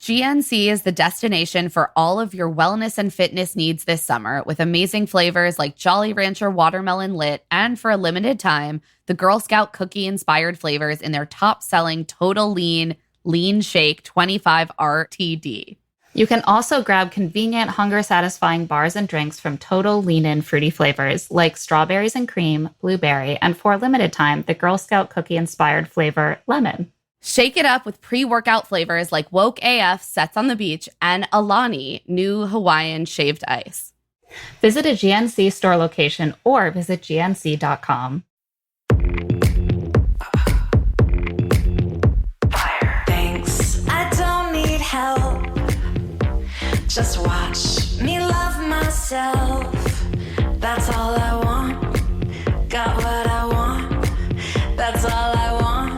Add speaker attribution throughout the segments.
Speaker 1: GNC is the destination for all of your wellness and fitness needs this summer with amazing flavors like Jolly Rancher Watermelon Lit and, for a limited time, the Girl Scout cookie-inspired flavors in their top-selling Total Lean Shake 25 RTD.
Speaker 2: You can also grab convenient, hunger-satisfying bars and drinks from Total Lean-In fruity flavors like strawberries and cream, blueberry, and for a limited time, the Girl Scout cookie-inspired flavor lemon.
Speaker 1: Shake it up with pre-workout flavors like Woke AF Sets on the Beach and Alani New Hawaiian Shaved Ice.
Speaker 2: Visit a GNC store location or visit gnc.com.
Speaker 3: Thanks, I don't need help. Just watch me love myself. That's all I want. Got what I want. That's all I want.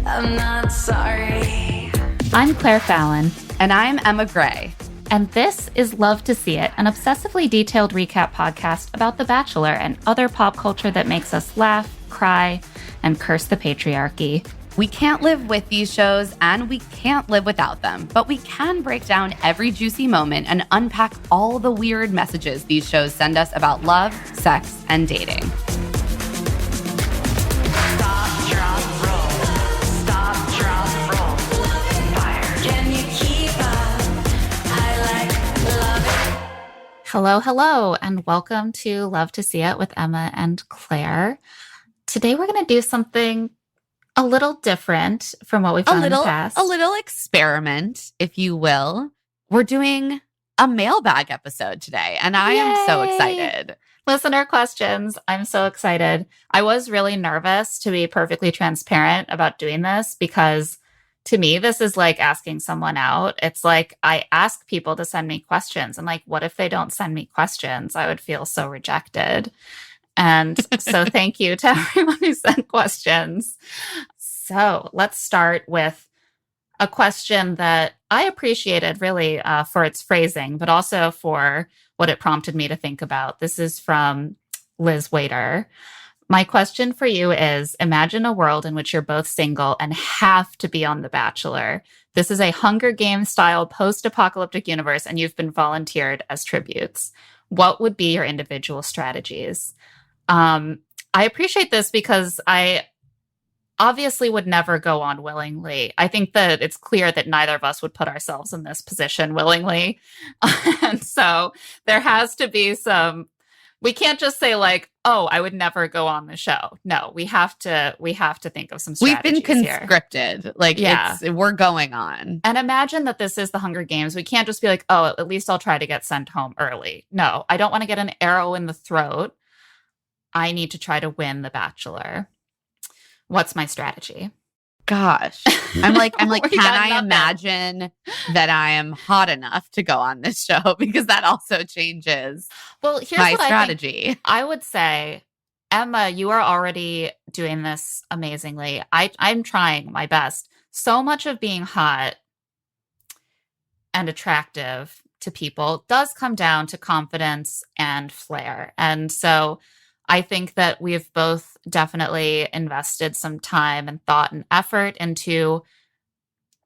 Speaker 3: I'm not sorry.
Speaker 2: I'm Claire Fallon.
Speaker 1: And I'm Emma Gray.
Speaker 2: And this is Love to See It, an obsessively detailed recap podcast about The Bachelor and other pop culture that makes us laugh, cry, and curse the patriarchy.
Speaker 1: We can't live with these shows and we can't live without them, but we can break down every juicy moment and unpack all the weird messages these shows send us about love, sex, and dating.
Speaker 3: Stop, drop, roll. Stop, drop, roll. Fire. Can you keep up? I love it.
Speaker 2: Hello, and welcome to Love to See It with Emma and Claire. Today we're going to do something a little different from what we've done in the past.
Speaker 1: A little experiment, if you will. We're doing a mailbag episode today, and I am so excited.
Speaker 2: Listener questions. I'm so excited. I was really nervous, to be perfectly transparent, about doing this because to me, this is like asking someone out. It's like I ask people to send me questions, and like, what if they don't send me questions? I would feel so rejected. And so thank you to everyone who sent questions. So let's start with a question that I appreciated really for its phrasing, but also for what it prompted me to think about. This is from Liz Waiter. My question for you is, imagine a world in which you're both single and have to be on The Bachelor. This is a Hunger Games style post-apocalyptic universe, and you've been volunteered as tributes. What would be your individual strategies? I appreciate this because I obviously would never go on willingly. I think that it's clear that neither of us would put ourselves in this position willingly. And so there has to be we can't just say like, oh, I would never go on the show. No, we have to think of some strategies.
Speaker 1: We've been conscripted.
Speaker 2: Here.
Speaker 1: Like, we're going on.
Speaker 2: And imagine that this is the Hunger Games. We can't just be like, oh, at least I'll try to get sent home early. No, I don't want to get an arrow in the throat. I need to try to win The Bachelor. What's my strategy?
Speaker 1: Gosh. I'm like, can I imagine that I am hot enough to go on this show? Because that also changes
Speaker 2: here's
Speaker 1: my
Speaker 2: what
Speaker 1: strategy.
Speaker 2: I would say, Emma, you are already doing this amazingly. I'm trying my best. So much of being hot and attractive to people does come down to confidence and flair. And so I think that we've both definitely invested some time and thought and effort into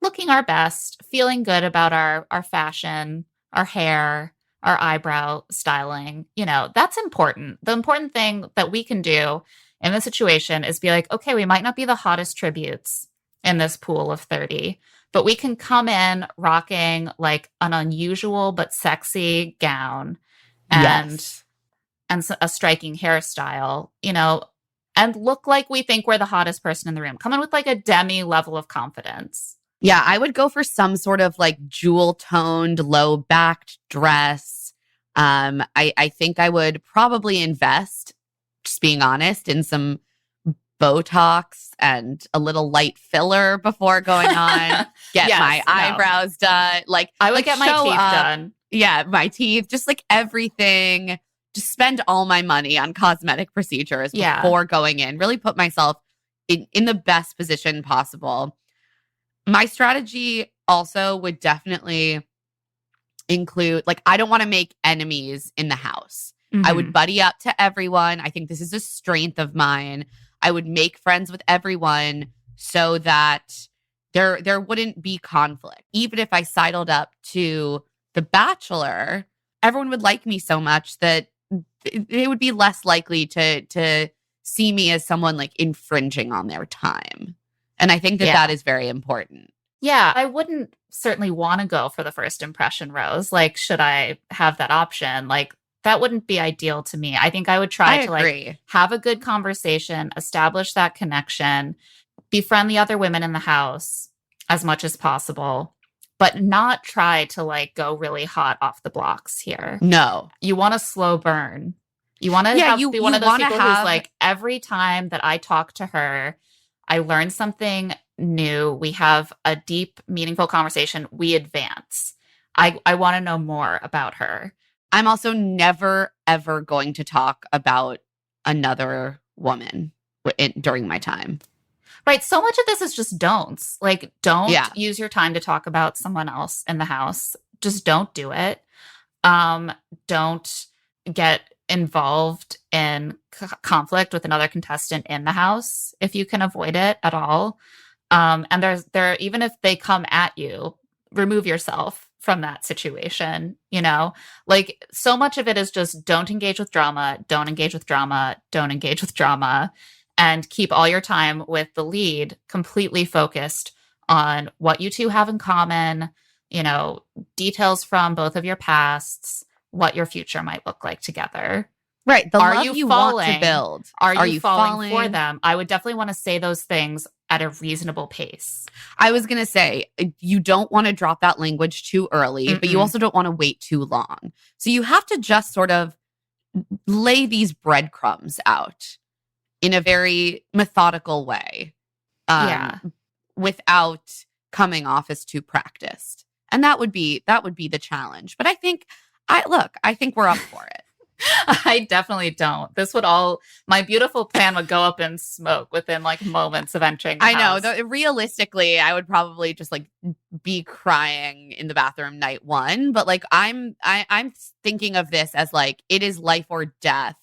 Speaker 2: looking our best, feeling good about our fashion, our hair, our eyebrow styling. You know, that's important. The important thing that we can do in this situation is be like, okay, we might not be the hottest tributes in this pool of 30, but we can come in rocking like an unusual but sexy gown and a striking hairstyle, you know, and look like we think we're the hottest person in the room. Come in with like a demi level of confidence.
Speaker 1: Yeah, I would go for some sort of like jewel-toned, low-backed dress. I think I would probably invest, just being honest, in some Botox and a little light filler before going on. Eyebrows done. Like
Speaker 2: I would get my teeth done.
Speaker 1: Yeah, my teeth, just like everything. Just spend all my money on cosmetic procedures before going in. Really put myself in the best position possible. My strategy also would definitely include, like, I don't want to make enemies in the house. Mm-hmm. I would buddy up to everyone. I think this is a strength of mine. I would make friends with everyone so that there wouldn't be conflict. Even if I sidled up to The Bachelor, everyone would like me so much that they would be less likely to see me as someone like infringing on their time. And I think that is very important.
Speaker 2: Yeah, I wouldn't certainly want to go for the first impression rose. Like, should I have that option? Like, that wouldn't be ideal to me. I think I would try to like have a good conversation, establish that connection, befriend the other women in the house as much as possible, but not try to like go really hot off the blocks here.
Speaker 1: No.
Speaker 2: You want a slow burn. You want to be one of those people who's like, every time that I talk to her, I learn something new. We have a deep, meaningful conversation. We advance. I want to know more about her.
Speaker 1: I'm also never, ever going to talk about another woman during my time.
Speaker 2: Right. So much of this is just don'ts. Like, don't use your time to talk about someone else in the house. Just don't do it. Don't get involved in conflict with another contestant in the house if you can avoid it at all. And there, even if they come at you, remove yourself from that situation, you know? Like, so much of it is just don't engage with drama, don't engage with drama, don't engage with drama, and keep all your time with the lead completely focused on what you two have in common, you know, details from both of your pasts, what your future might look like together.
Speaker 1: Right. The love you want to build.
Speaker 2: Are you falling for them? I would definitely want to say those things at a reasonable pace.
Speaker 1: I was going to say, you don't want to drop that language too early, but you also don't want to wait too long. So you have to just sort of lay these breadcrumbs out in a very methodical way. Without coming off as too practiced. And that would be the challenge. But I think we're up for it.
Speaker 2: I definitely don't. My beautiful plan would go up in smoke within like moments of entering the house.
Speaker 1: I know. Realistically, I would probably just like be crying in the bathroom night one. But like I'm thinking of this as like, it is life or death.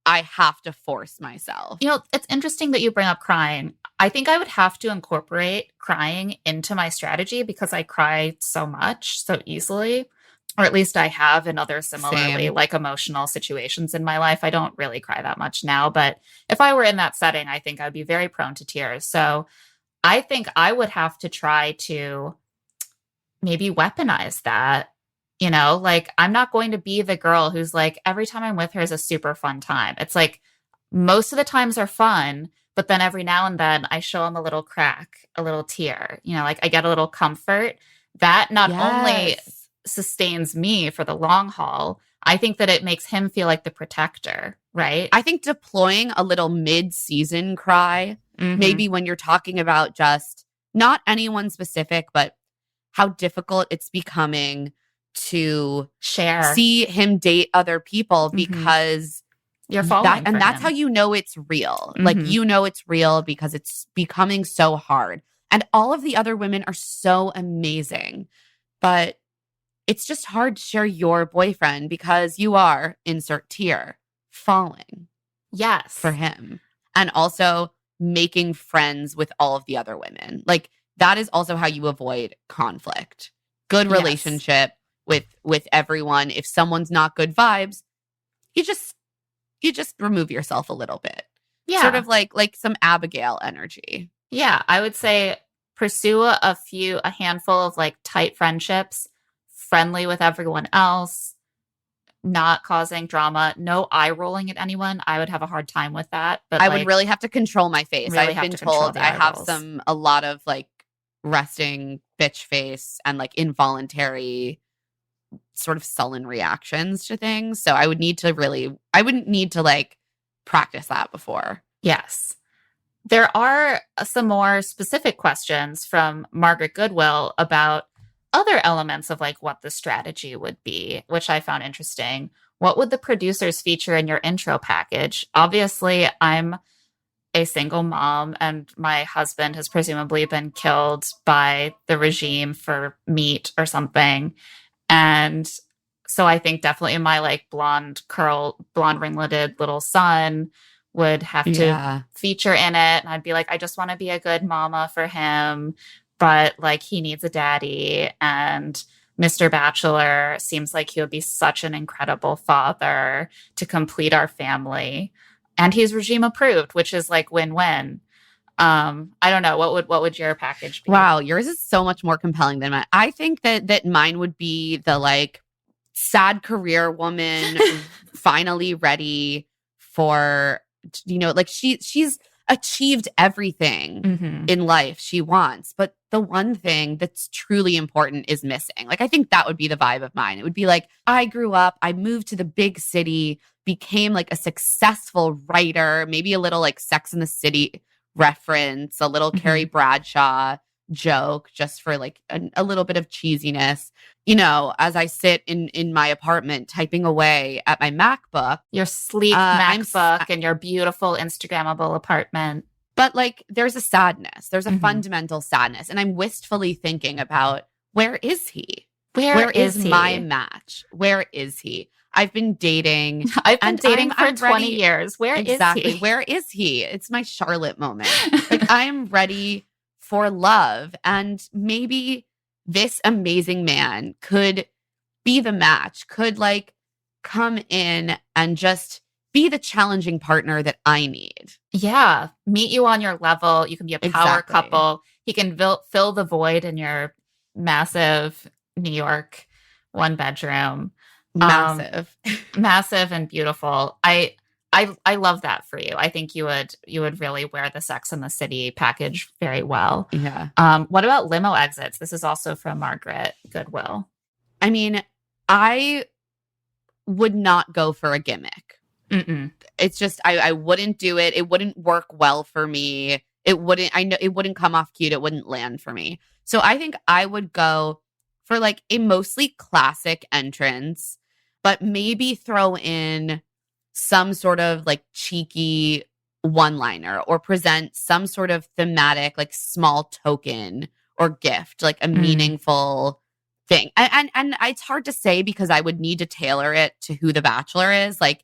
Speaker 1: I have to force myself.
Speaker 2: You know, it's interesting that you bring up crying. I think I would have to incorporate crying into my strategy because I cry so much, so easily. Or at least I have in other similarly like emotional situations in my life. I don't really cry that much now, but if I were in that setting, I think I'd be very prone to tears. So I think I would have to try to maybe weaponize that. You know, like, I'm not going to be the girl who's like, every time I'm with her is a super fun time. It's like, most of the times are fun, but then every now and then I show him a little crack, a little tear, you know, like I get a little comfort. That not only sustains me for the long haul, I think that it makes him feel like the protector, right?
Speaker 1: I think deploying a little mid-season cry, maybe when you're talking about just not anyone specific, but how difficult it's becoming to see him date other people because
Speaker 2: you're falling
Speaker 1: and that's how you know it's real. Like, you know it's real because it's becoming so hard. And all of the other women are so amazing. But it's just hard to share your boyfriend because you are, insert tier, falling.
Speaker 2: Yes.
Speaker 1: For him. And also making friends with all of the other women. Like, that is also how you avoid conflict. Good relationship with everyone. If someone's not good vibes, you just remove yourself a little bit.
Speaker 2: Yeah.
Speaker 1: Sort of like some Abigail energy.
Speaker 2: Yeah. I would say pursue a handful of like tight friendships, friendly with everyone else, not causing drama, no eye rolling at anyone. I would have a hard time with that. But
Speaker 1: I would really have to control my face.
Speaker 2: Really
Speaker 1: I've been told I have a lot of like resting bitch face and like involuntary sort of sullen reactions to things. So I wouldn't need to like practice that before.
Speaker 2: Yes. There are some more specific questions from Margaret Goodwill about other elements of like what the strategy would be, which I found interesting. What would the producers feature in your intro package? Obviously, I'm a single mom and my husband has presumably been killed by the regime for meat or something. And so I think definitely my like blonde ringleted little son would have to feature in it. And I'd be like, I just want to be a good mama for him. but like he needs a daddy, and Mr. Bachelor seems like he would be such an incredible father to complete our family. And he's regime approved, which is like win-win. I don't know. What would your package be?
Speaker 1: Wow, yours is so much more compelling than mine. I think that mine would be the like sad career woman finally ready for, you know, like she's achieved everything in life she wants, but the one thing that's truly important is missing. Like, I think that would be the vibe of mine. It would be like, I grew up, I moved to the big city, became like a successful writer, maybe a little like Sex and the City reference, a little Carrie Bradshaw joke just for like a little bit of cheesiness. You know, as I sit in my apartment typing away at my MacBook.
Speaker 2: Your sleek MacBook and your beautiful Instagrammable apartment.
Speaker 1: But like, there's a sadness. There's a fundamental sadness. And I'm wistfully thinking about, where is he? Where is my match? Where is he? I've been dating.
Speaker 2: I've been dating for 20 years. Where is he?
Speaker 1: Where is he? It's my Charlotte moment. Like, I'm ready for love. And maybe this amazing man could be the match, could like come in and just be the challenging partner that I need.
Speaker 2: Yeah. Meet you on your level. You can be a power couple. He can fill the void in your massive New York 1-bedroom.
Speaker 1: Massive.
Speaker 2: Massive and beautiful. I love that for you. I think you would really wear the Sex and the City package very well.
Speaker 1: Yeah.
Speaker 2: What about limo exits? This is also from Margaret Goodwill.
Speaker 1: I mean, I would not go for a gimmick. It's just, I wouldn't do it. It wouldn't work well for me. I know it wouldn't come off cute. It wouldn't land for me. So I think I would go for like a mostly classic entrance, but maybe throw in some sort of like cheeky one-liner or present some sort of thematic, like small token or gift, like a meaningful thing. And it's hard to say because I would need to tailor it to who the Bachelor is. Like,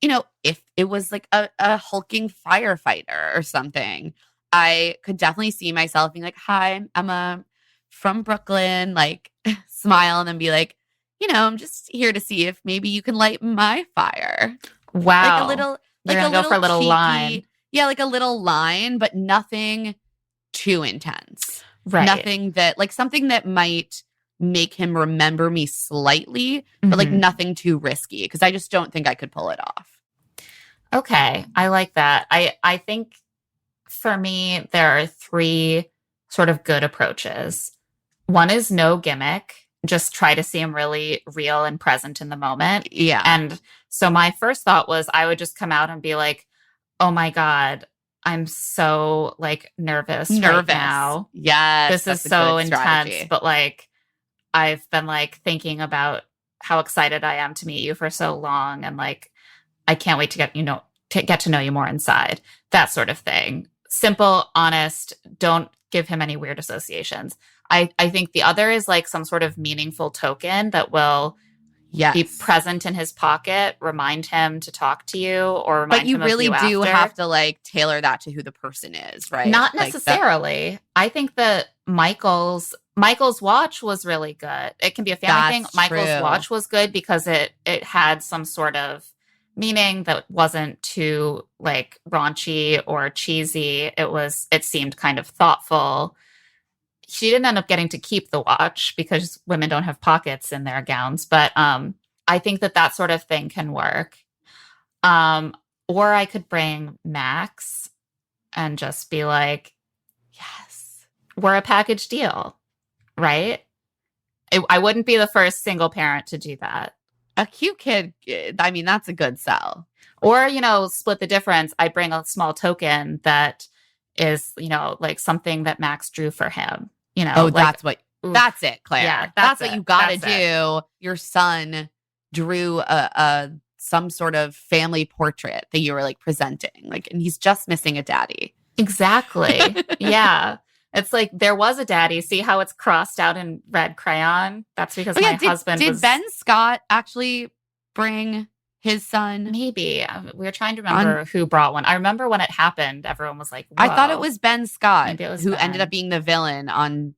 Speaker 1: you know, if it was like a hulking firefighter or something, I could definitely see myself being like, hi, I'm from Brooklyn, like smile and then be like, you know, I'm just here to see if maybe you can light my fire.
Speaker 2: Wow.
Speaker 1: Like a little,
Speaker 2: You're gonna go for a little
Speaker 1: cheeky,
Speaker 2: line.
Speaker 1: Yeah, like a little line, but nothing too intense.
Speaker 2: Right.
Speaker 1: Nothing that, like something that might make him remember me slightly, but like nothing too risky, because I just don't think I could pull it off.
Speaker 2: Okay. I like that. I think for me, there are 3 sort of good approaches. One is no gimmick. Just try to seem really real and present in the moment.
Speaker 1: Yeah.
Speaker 2: And so my first thought was I would just come out and be like, oh my God, I'm so like nervous right now.
Speaker 1: Yes.
Speaker 2: This is so intense. But like, I've been like thinking about how excited I am to meet you for so long. And like, I can't wait to get to know you more inside. That sort of thing. Simple, honest, don't give him any weird associations. I think the other is like some sort of meaningful token that will be present in his pocket, remind him to talk to you, or remind him of you. But you really do
Speaker 1: have to like tailor that to who the person is, right?
Speaker 2: Not necessarily. I think that Michael's watch was really good. It can be a family thing. Michael's watch was good because it had some sort of meaning that wasn't too like raunchy or cheesy. It seemed kind of thoughtful. She didn't end up getting to keep the watch because women don't have pockets in their gowns. But I think that sort of thing can work. Or I could bring Max and just be like, yes, we're a package deal, right? I wouldn't be the first single parent to do that.
Speaker 1: A cute kid, I mean, that's a good sell.
Speaker 2: Or, you know, split the difference. I bring a small token that is, you know, like something that Max drew for him. You know,
Speaker 1: that's it, Claire.
Speaker 2: Yeah,
Speaker 1: that's what you got to do. Your son drew some sort of family portrait that you were like presenting, like, and he's just missing a daddy.
Speaker 2: Exactly. Yeah. It's like there was a daddy. See how it's crossed out in red crayon? That's because my husband
Speaker 1: Did Ben Scott actually bring his son?
Speaker 2: Maybe. We were trying to remember who brought one. I remember when it happened, everyone was like, whoa.
Speaker 1: I thought it was Ben Scott, who
Speaker 2: Ben.
Speaker 1: ended up being the villain on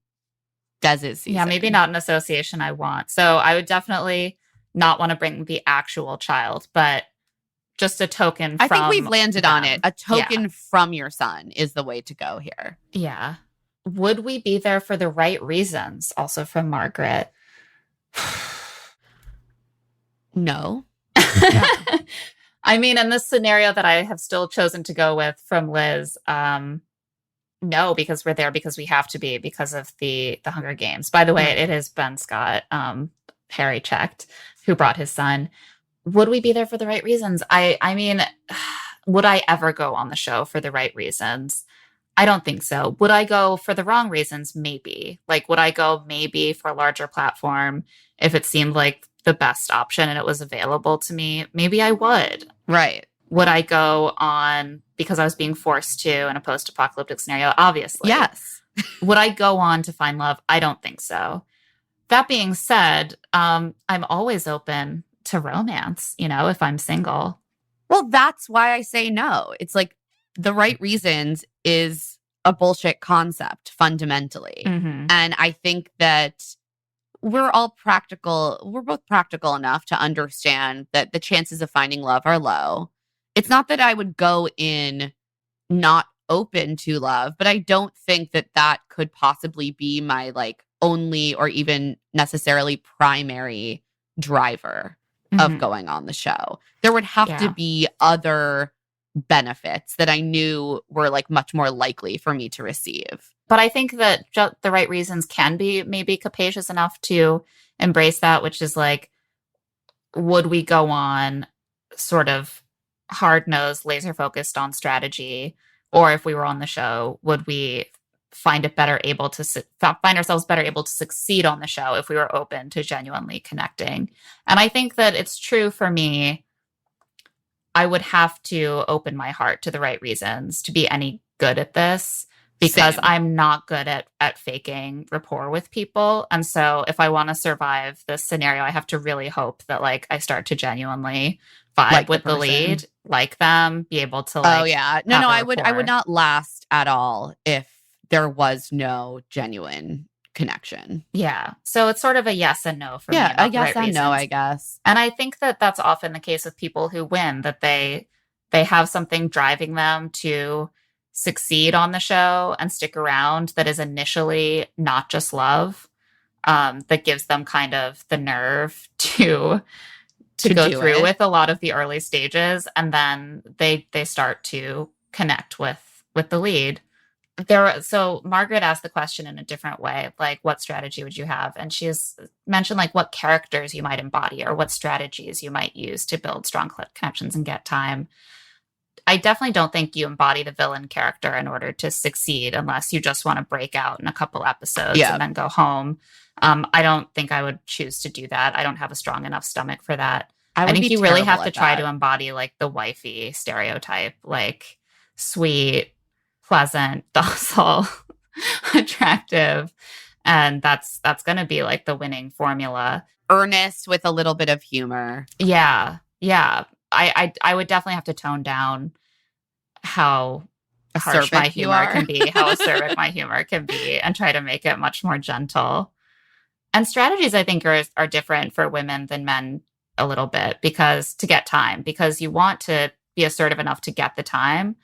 Speaker 1: Dez's season.
Speaker 2: Yeah, maybe not an association I want. So I would definitely not want to bring the actual child, but just a token from
Speaker 1: I think we've landed
Speaker 2: them.
Speaker 1: on it. A token from your son is the way to go here.
Speaker 2: Yeah. Would we be there for the right reasons? Also from Margaret.
Speaker 1: No.
Speaker 2: I mean, in this scenario that I have still chosen to go with from Liz, no, because we're there because we have to be because of the Hunger Games. By the way, it is Ben Scott, Harry checked, who brought his son. Would we be there for the right reasons? I mean, would I ever go on the show for the right reasons? I don't think so. Would I go for the wrong reasons? Maybe. Like, would I go maybe for a larger platform if it seemed like the best option and it was available to me? Maybe I would.
Speaker 1: Right.
Speaker 2: Would I go on because I was being forced to in a post-apocalyptic scenario? Obviously.
Speaker 1: Yes.
Speaker 2: Would I go on to find love? I don't think so. That being said, I'm always open to romance, if I'm single.
Speaker 1: Well, that's why I say no. It's like the right reasons is a bullshit concept fundamentally.
Speaker 2: Mm-hmm.
Speaker 1: And I think that we're all practical. We're both practical enough to understand that the chances of finding love are low. It's not that I would go in not open to love, but I don't think that that could possibly be my only or even necessarily primary driver of going on the show. There would have to be other benefits that I knew were much more likely for me to receive.
Speaker 2: But I think that the right reasons can be maybe capacious enough to embrace that, which is would we go on sort of hard-nosed, laser-focused on strategy? Or if we were on the show, would we find ourselves better able to succeed on the show if we were open to genuinely connecting? And I think that it's true for me. I would have to open my heart to the right reasons to be any good at this, because
Speaker 1: Same.
Speaker 2: I'm not good at faking rapport with people. And so if I want to survive this scenario, I have to really hope that I start to genuinely vibe with the lead, like them, be able to
Speaker 1: oh yeah. No, I would not last at all if there was no genuine connection.
Speaker 2: Yeah. So it's sort of a yes and no for me.
Speaker 1: Yeah, a yes
Speaker 2: right
Speaker 1: and no, I guess.
Speaker 2: And I think that that's often the case with people who win, that they have something driving them to succeed on the show and stick around that is initially not just love, that gives them kind of the nerve to go through with a lot of the early stages, and then they start to connect with the lead. So Margaret asked the question in a different way, what strategy would you have? And she has mentioned what characters you might embody or what strategies you might use to build strong connections and get time. I definitely don't think you embody the villain character in order to succeed unless you just want to break out in a couple episodes and then go home. I don't think I would choose to do that. I don't have a strong enough stomach for that. I think you really have to try to embody the wifey stereotype, sweet, pleasant, docile, attractive. And that's going to be the winning formula.
Speaker 1: Earnest with a little bit of humor.
Speaker 2: Yeah. Yeah. I would definitely have to tone down how harsh my humor can be, how acerbic my humor can be, and try to make it much more gentle. And strategies, I think, are different for women than men a little bit, because you want to be assertive enough to get the time.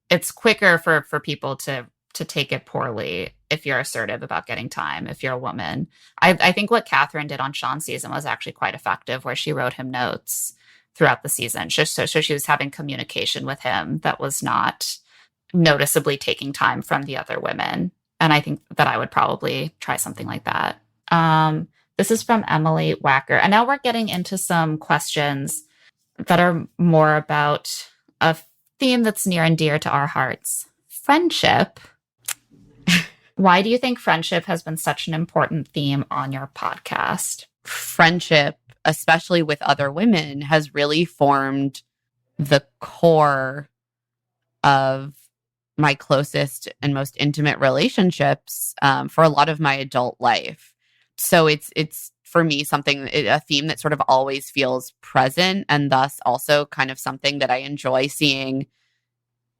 Speaker 2: It's quicker for people to take it poorly if you're assertive about getting time, if you're a woman. I think what Catherine did on Sean's season was actually quite effective, where she wrote him notes throughout the season. So she was having communication with him that was not noticeably taking time from the other women. And I think that I would probably try something like that. This is from Emily Wacker. And now we're getting into some questions that are more about a theme that's near and dear to our hearts. Friendship. Why do you think friendship has been such an important theme on your podcast?
Speaker 1: Friendship, especially with other women, has really formed the core of my closest and most intimate relationships for a lot of my adult life. So it's for me, a theme that sort of always feels present, and thus also kind of something that I enjoy seeing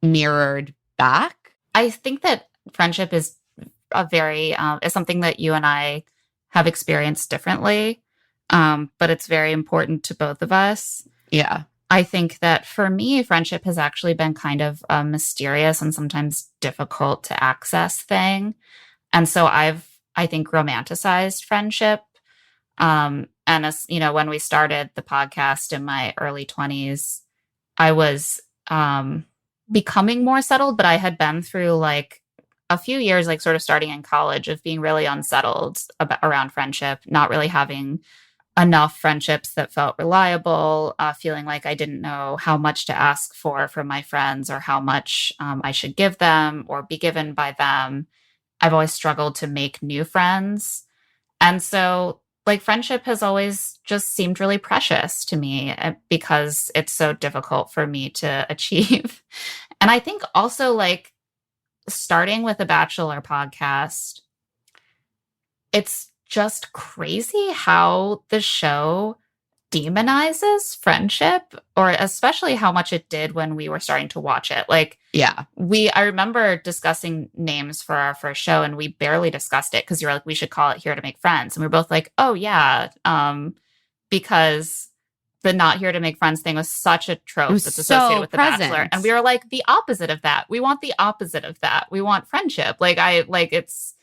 Speaker 1: mirrored back.
Speaker 2: I think that friendship is is something that you and I have experienced differently, but it's very important to both of us.
Speaker 1: Yeah.
Speaker 2: I think that for me, friendship has actually been kind of a mysterious and sometimes difficult to access thing. And so I think, romanticized friendship. And as you know, when we started the podcast in my early 20s, I was becoming more settled, but I had been through like a few years, like sort of starting in college, of being really unsettled around friendship, not really having enough friendships that felt reliable, feeling like I didn't know how much to ask for from my friends or how much I should give them or be given by them. I've always struggled to make new friends. And so like friendship has always just seemed really precious to me because it's so difficult for me to achieve. And I think also like starting with a Bachelor podcast, it's just crazy how the show demonizes friendship, or especially how much it did when we were starting to watch it. Like,
Speaker 1: yeah,
Speaker 2: I remember discussing names for our first show, and we barely discussed it because you were like, we should call it Here to Make Friends. And we were both like, oh yeah, because the not here to make friends thing was such a trope that's associated with The Bachelor. And we were like, the opposite of that. We want the opposite of that. We want friendship. It's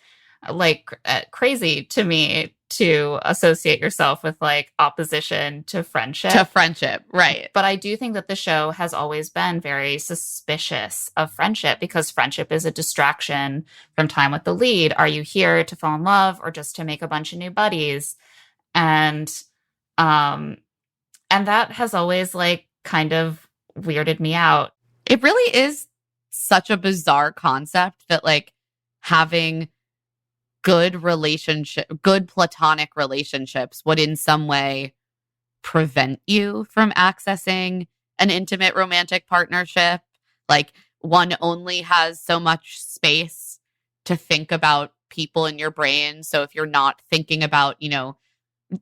Speaker 2: like crazy to me to associate yourself with like opposition to friendship.
Speaker 1: Right.
Speaker 2: But I do think that the show has always been very suspicious of friendship because friendship is a distraction from time with the lead. Are you here to fall in love or just to make a bunch of new buddies? And that has always like kind of weirded me out.
Speaker 1: It really is such a bizarre concept that like having good platonic relationships would in some way prevent you from accessing an intimate romantic partnership. Like one only has so much space to think about people in your brain. So if you're not thinking about,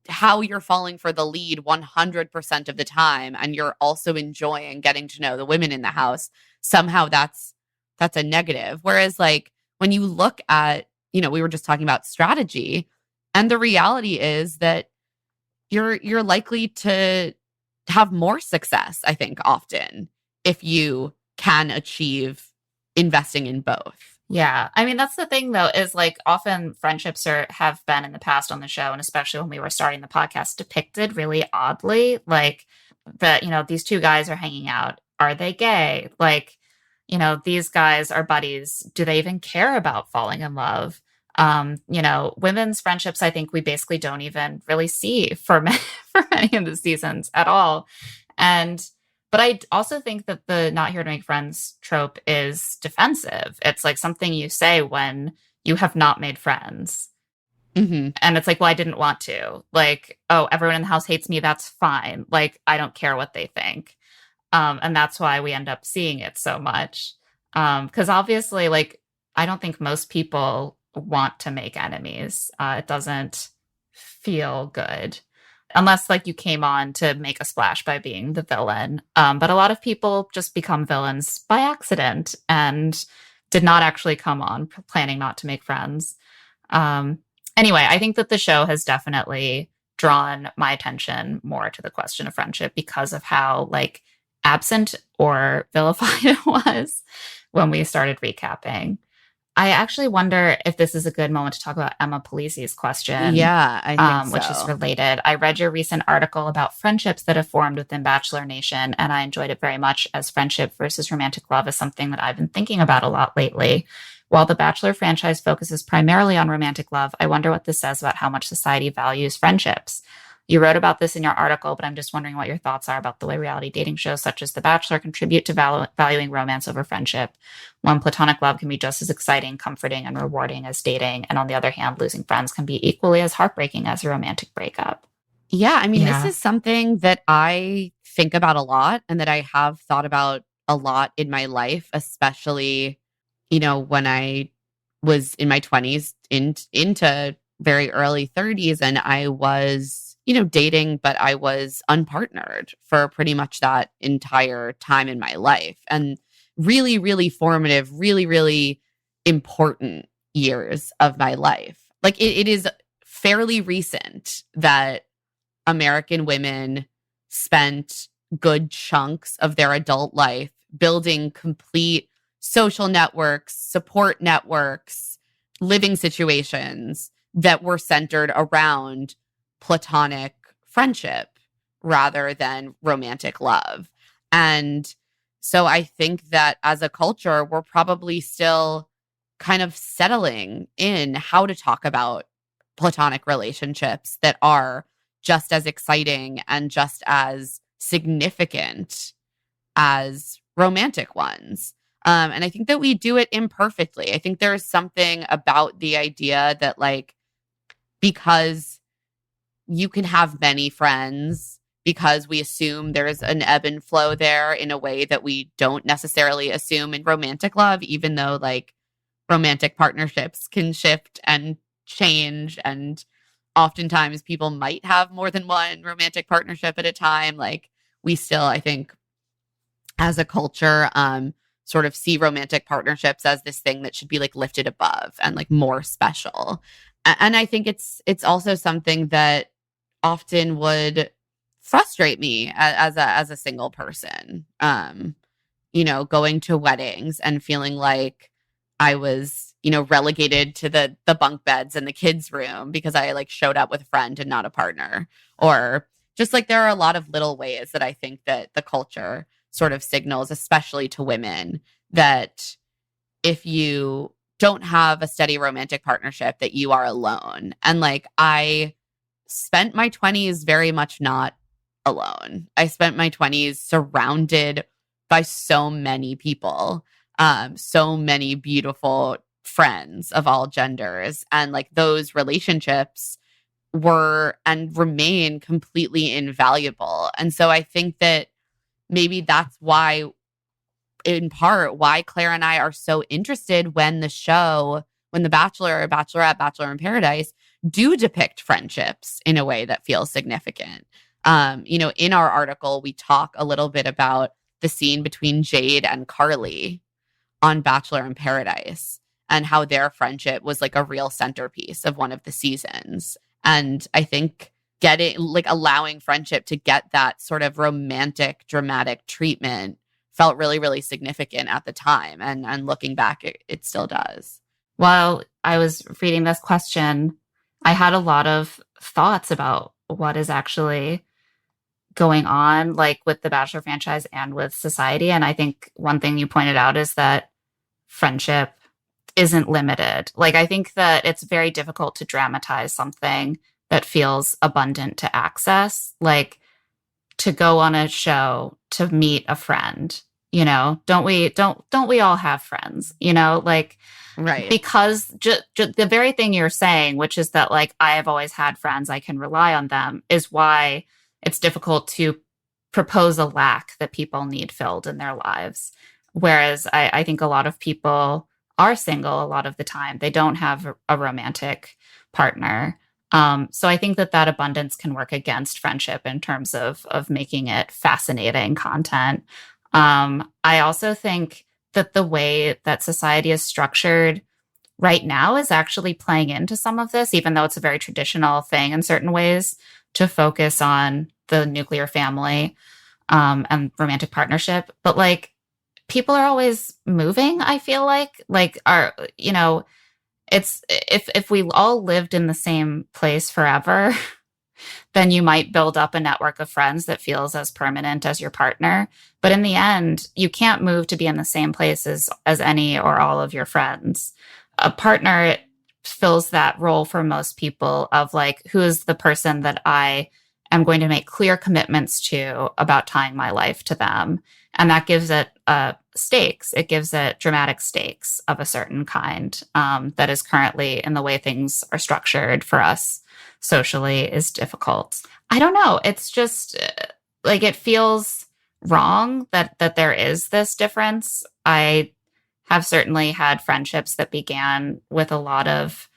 Speaker 1: how you're falling for the lead 100% of the time, and you're also enjoying getting to know the women in the house, somehow that's a negative. Whereas like when you look at, we were just talking about strategy, and the reality is that you're likely to have more success, I think, often if you can achieve investing in both.
Speaker 2: Yeah. I mean, that's the thing, though, is like often friendships have been in the past on the show, and especially when we were starting the podcast, depicted really oddly. Like that, these two guys are hanging out. Are they gay? Like, these guys are buddies. Do they even care about falling in love? Women's friendships, I think we basically don't even really see for many of the seasons at all. But I also think that the not here to make friends trope is defensive. It's like something you say when you have not made friends.
Speaker 1: Mm-hmm.
Speaker 2: And it's like, well, I didn't want to. Like, oh, everyone in the house hates me. That's fine. Like, I don't care what they think. And that's why we end up seeing it so much. Because obviously, like, I don't think most people want to make enemies. It doesn't feel good. Unless like you came on to make a splash by being the villain. But a lot of people just become villains by accident and did not actually come on planning not to make friends. Anyway, I think that the show has definitely drawn my attention more to the question of friendship because of how like absent or vilified it was when we started recapping. I actually wonder if this is a good moment to talk about Emma Polisi's question.
Speaker 1: Yeah, I think so.
Speaker 2: Which is related. I read your recent article about friendships that have formed within Bachelor Nation, and I enjoyed it very much, as friendship versus romantic love is something that I've been thinking about a lot lately. While the Bachelor franchise focuses primarily on romantic love, I wonder what this says about how much society values friendships. You wrote about this in your article, but I'm just wondering what your thoughts are about the way reality dating shows such as The Bachelor contribute to valuing romance over friendship. One, platonic love can be just as exciting, comforting, and rewarding as dating. And on the other hand, losing friends can be equally as heartbreaking as a romantic breakup.
Speaker 1: Yeah, I mean, this is something that I think about a lot and that I have thought about a lot in my life, especially, when I was in my 20s into very early 30s, and I was, dating, but I was unpartnered for pretty much that entire time in my life. And really, really formative, really, really important years of my life. Like it is fairly recent that American women spent good chunks of their adult life building complete social networks, support networks, living situations that were centered around platonic friendship rather than romantic love. And so I think that as a culture, we're probably still kind of settling in how to talk about platonic relationships that are just as exciting and just as significant as romantic ones. And I think that we do it imperfectly. I think there's something about the idea that, like, because you can have many friends, because we assume there's an ebb and flow there in a way that we don't necessarily assume in romantic love, even though, like, romantic partnerships can shift and change, and oftentimes people might have more than one romantic partnership at a time. Like, we still, I think, as a culture, sort of see romantic partnerships as this thing that should be, like, lifted above and, like, more special. And I think it's also something that often would frustrate me as a single person. Going to weddings and feeling like I was, relegated to the bunk beds in the kids' room because I, like, showed up with a friend and not a partner. Or just, like, there are a lot of little ways that I think that the culture sort of signals, especially to women, that if you don't have a steady romantic partnership, that you are alone. And, like, I spent my 20s very much not alone. I spent my 20s surrounded by so many people, so many beautiful friends of all genders. And, like, those relationships were and remain completely invaluable. And so I think that maybe that's why, in part, why Claire and I are so interested when The Bachelor or Bachelorette, Bachelor in Paradise do depict friendships in a way that feels significant. In our article, we talk a little bit about the scene between Jade and Carly on Bachelor in Paradise and how their friendship was, like, a real centerpiece of one of the seasons. And I think allowing friendship to get that sort of romantic, dramatic treatment felt really, really significant at the time. And looking back, it still does.
Speaker 2: While I was reading this question, I had a lot of thoughts about what is actually going on, like, with the Bachelor franchise and with society. And I think one thing you pointed out is that friendship isn't limited. Like, I think that it's very difficult to dramatize something that feels abundant to access, like to go on a show to meet a friend. Don't we all have friends? Like,
Speaker 1: right?
Speaker 2: Because the very thing you're saying, which is that, like, I have always had friends, I can rely on them, is why it's difficult to propose a lack that people need filled in their lives. Whereas I think a lot of people are single a lot of the time. They don't have a romantic partner. So I think that abundance can work against friendship in terms of making it fascinating content. I also think that the way that society is structured right now is actually playing into some of this, even though it's a very traditional thing in certain ways to focus on the nuclear family and romantic partnership. But, like, people are always moving, I feel like it's if we all lived in the same place forever, then you might build up a network of friends that feels as permanent as your partner. But in the end, you can't move to be in the same place as any or all of your friends. A partner fills that role for most people of, like, who is the person that I am going to make clear commitments to about tying my life to them. And that gives it stakes. It gives it dramatic stakes of a certain kind that is currently, in the way things are structured for us socially, is difficult. I don't know. It's just like, it feels wrong that there is this difference. I have certainly had friendships that began with a lot of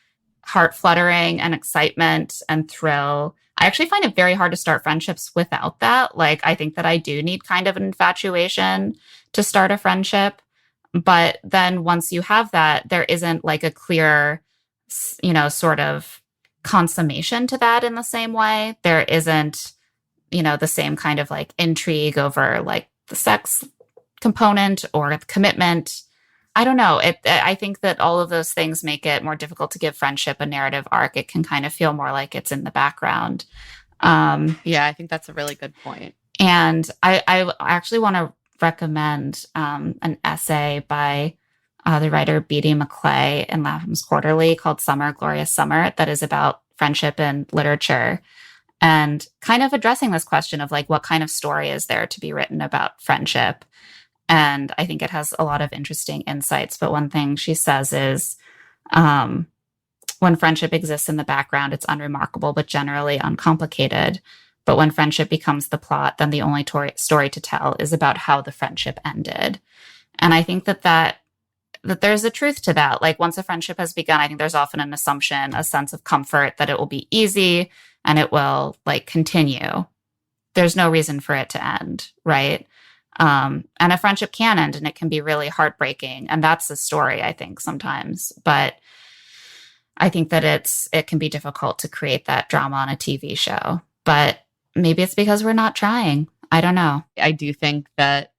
Speaker 2: heart fluttering and excitement and thrill. I actually find it very hard to start friendships without that. Like, I think that I do need kind of an infatuation to start a friendship. But then once you have that, there isn't like a clear, sort of consummation to that in the same way. There isn't, the same kind of like intrigue over like the sex component or the commitment. I don't know. I think that all of those things make it more difficult to give friendship a narrative arc. It can kind of feel more like it's in the background.
Speaker 1: Yeah, I think that's a really good point.
Speaker 2: And I actually want to recommend an essay by the writer B.D. McClay in Lapham's Quarterly called Summer, Glorious Summer, that is about friendship in literature and kind of addressing this question of like, what kind of story is there to be written about friendship? And I think it has a lot of interesting insights. But one thing she says is when friendship exists in the background, it's unremarkable, but generally uncomplicated. But when friendship becomes the plot, then the only story to tell is about how the friendship ended. And I think that there's a truth to that. Like once a friendship has begun, I think there's often an assumption, a sense of comfort that it will be easy and it will like continue. There's no reason for it to end, right? And a friendship can end and it can be really heartbreaking. And that's the story, I think, sometimes. But I think that it can be difficult to create that drama on a TV show. But maybe it's because we're not trying. I don't know.
Speaker 1: I do think that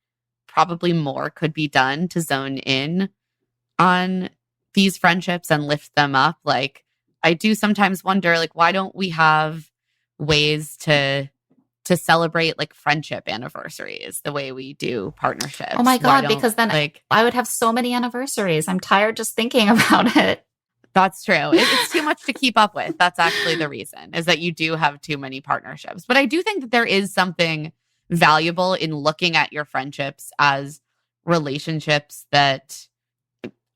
Speaker 1: probably more could be done to zone in on these friendships and lift them up. Like, I do sometimes wonder, like, why don't we have ways to celebrate like friendship anniversaries the way we do partnerships?
Speaker 2: Oh my God, because then like I would have so many anniversaries. I'm tired just thinking about it.
Speaker 1: That's true. It's too much to keep up with. That's actually the reason, is that you do have too many partnerships. But I do think that there is something valuable in looking at your friendships as relationships that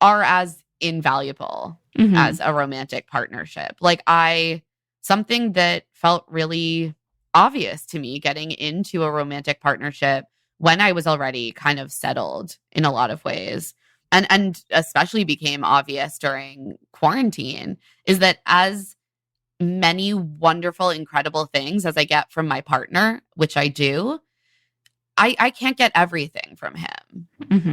Speaker 1: are as invaluable as a romantic partnership. Like something that felt really obvious to me getting into a romantic partnership when I was already kind of settled in a lot of ways, and especially became obvious during quarantine, is that as many wonderful, incredible things as I get from my partner, which I do, I can't get everything from him.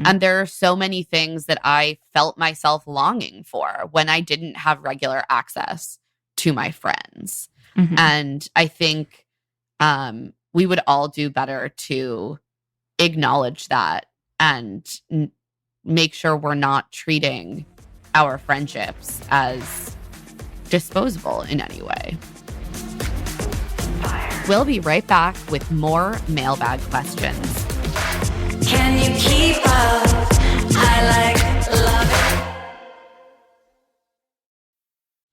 Speaker 1: And there are so many things that I felt myself longing for when I didn't have regular access to my friends. And I think we would all do better to acknowledge that and make sure we're not treating our friendships as disposable in any way. We'll be right back with more mailbag questions.
Speaker 3: Can you keep up? I love it.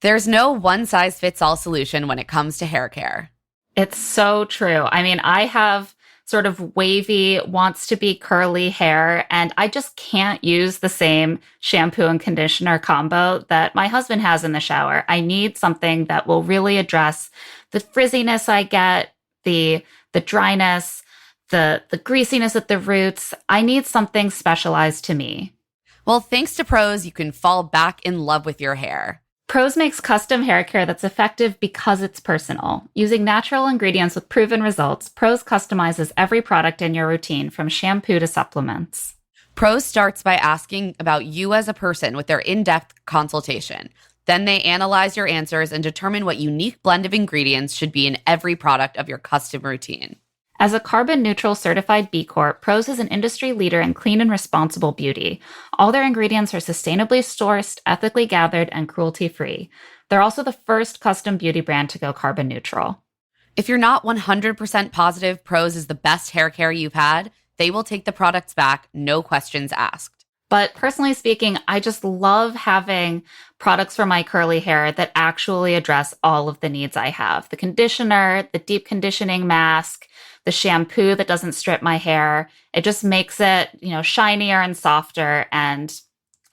Speaker 1: There's no one-size-fits-all solution when it comes to hair care.
Speaker 2: It's so true. I mean, I have sort of wavy, wants to be curly hair, and I just can't use the same shampoo and conditioner combo that my husband has in the shower. I need something that will really address the frizziness I get, the dryness, the greasiness at the roots. I need something specialized to me.
Speaker 1: Well, thanks to Prose, you can fall back in love with your hair.
Speaker 2: Prose makes custom hair care that's effective because it's personal. Using natural ingredients with proven results, Prose customizes every product in your routine, from shampoo to supplements.
Speaker 1: Prose starts by asking about you as a person with their in-depth consultation. Then they analyze your answers and determine what unique blend of ingredients should be in every product of your custom routine.
Speaker 2: As a carbon-neutral certified B Corp, Prose is an industry leader in clean and responsible beauty. All their ingredients are sustainably sourced, ethically gathered, and cruelty-free. They're also the first custom beauty brand to go carbon neutral.
Speaker 1: If you're not 100% positive Prose is the best hair care you've had, they will take the products back, no questions asked.
Speaker 2: But personally speaking, I just love having products for my curly hair that actually address all of the needs I have. The conditioner, the deep conditioning mask, the shampoo that doesn't strip my hair. It just makes it, shinier and softer, and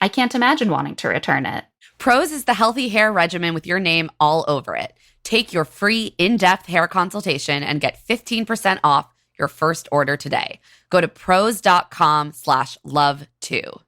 Speaker 2: I can't imagine wanting to return it.
Speaker 1: Prose is the healthy hair regimen with your name all over it. Take your free in-depth hair consultation and get 15% off your first order today. Go to prose.com/love2.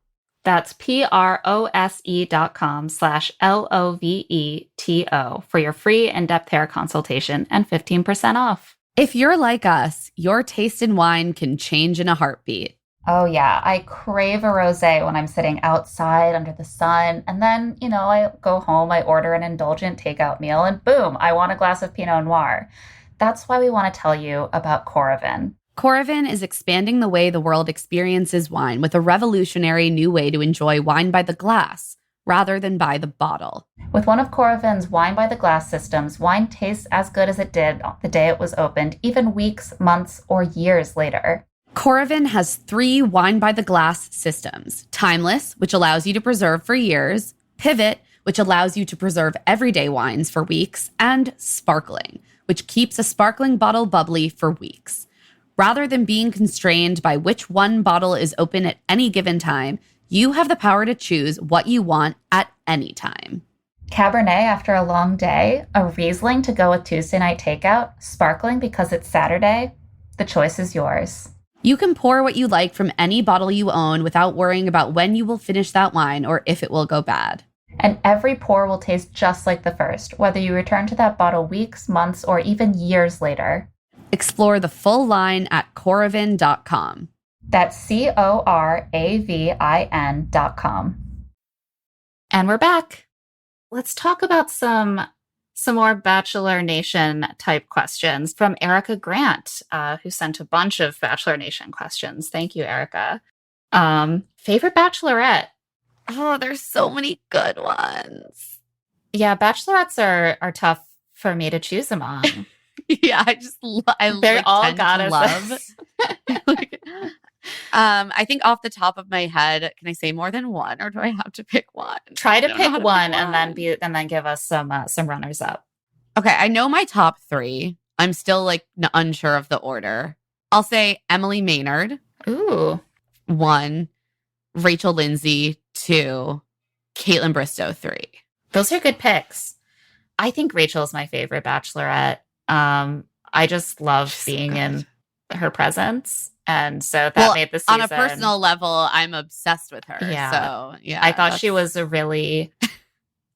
Speaker 2: That's prose.com/LOVETO for your free in-depth hair consultation and 15% off.
Speaker 1: If you're like us, your taste in wine can change in a heartbeat.
Speaker 2: Oh, yeah. I crave a rosé when I'm sitting outside under the sun. And then, I go home, I order an indulgent takeout meal, and boom, I want a glass of Pinot Noir. That's why we want to tell you about Coravin.
Speaker 1: Coravin is expanding the way the world experiences wine with a revolutionary new way to enjoy wine by the glass rather than by the bottle.
Speaker 2: With one of Coravin's wine by the glass systems, wine tastes as good as it did the day it was opened, even weeks, months, or years later.
Speaker 1: Coravin has 3 wine by the glass systems: Timeless, which allows you to preserve for years; Pivot, which allows you to preserve everyday wines for weeks; and Sparkling, which keeps a sparkling bottle bubbly for weeks. Rather than being constrained by which one bottle is open at any given time, you have the power to choose what you want at any time.
Speaker 2: Cabernet after a long day, a Riesling to go with Tuesday night takeout, sparkling because it's Saturday. The choice is yours.
Speaker 1: You can pour what you like from any bottle you own without worrying about when you will finish that wine or if it will go bad.
Speaker 2: And every pour will taste just like the first, whether you return to that bottle weeks, months, or even years later.
Speaker 1: Explore the full line at Coravin.com.
Speaker 2: That's CORAVIN.com. And we're back. Let's talk about some more Bachelor Nation type questions from Erica Grant, who sent a bunch of Bachelor Nation questions. Thank you, Erica. Favorite Bachelorette?
Speaker 1: Oh, there's so many good ones.
Speaker 2: Yeah, Bachelorettes are tough for me to choose among.
Speaker 1: Yeah,
Speaker 2: They're all goddesses.
Speaker 1: I think off the top of my head, can I say more than one, or do I have to pick one?
Speaker 2: Try to pick one and then give us some runners up.
Speaker 1: Okay, I know my top 3. I'm still unsure of the order. I'll say Emily Maynard.
Speaker 2: Ooh.
Speaker 1: 1, Rachel Lindsay. 2, Caitlin Bristow. 3.
Speaker 2: Those are good picks. I think Rachel's my favorite Bachelorette. I just love being in her presence. And so that made the season.
Speaker 1: On a personal level, I'm obsessed with her.
Speaker 2: Yeah.
Speaker 1: So, yeah.
Speaker 2: I thought she was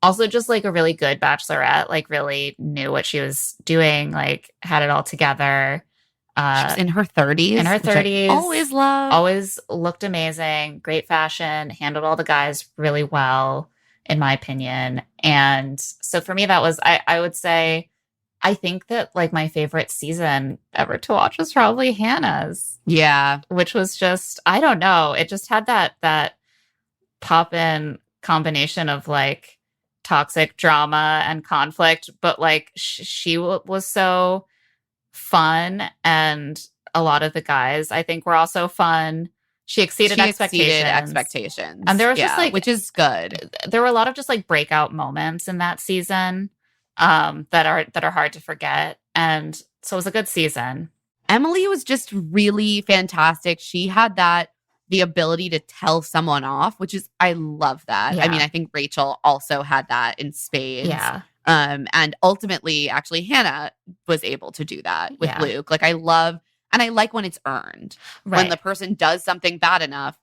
Speaker 2: also just a really good Bachelorette, really knew what she was doing, had it all together.
Speaker 1: She was in her 30s.
Speaker 2: In her 30s.
Speaker 1: Always loved.
Speaker 2: Always looked amazing. Great fashion. Handled all the guys really well, in my opinion. And so for me, that was, I would say, I think that my favorite season ever to watch was probably Hannah's.
Speaker 1: Yeah.
Speaker 2: Which was just, I don't know. It just had that pop-in combination of toxic drama and conflict. But she was so fun. And a lot of the guys, I think, were also fun. She exceeded expectations. And there was just
Speaker 1: which is good.
Speaker 2: There were a lot of just breakout moments in that season. That are hard to forget. And so it was a good season.
Speaker 1: Emily was just really fantastic. She had the ability to tell someone off, which is, I love that. Yeah. I mean, I think Rachel also had that in spades.
Speaker 2: Yeah.
Speaker 1: And ultimately, actually, Hannah was able to do that with Luke. I love, and I like when it's earned. Right. When the person does something bad enough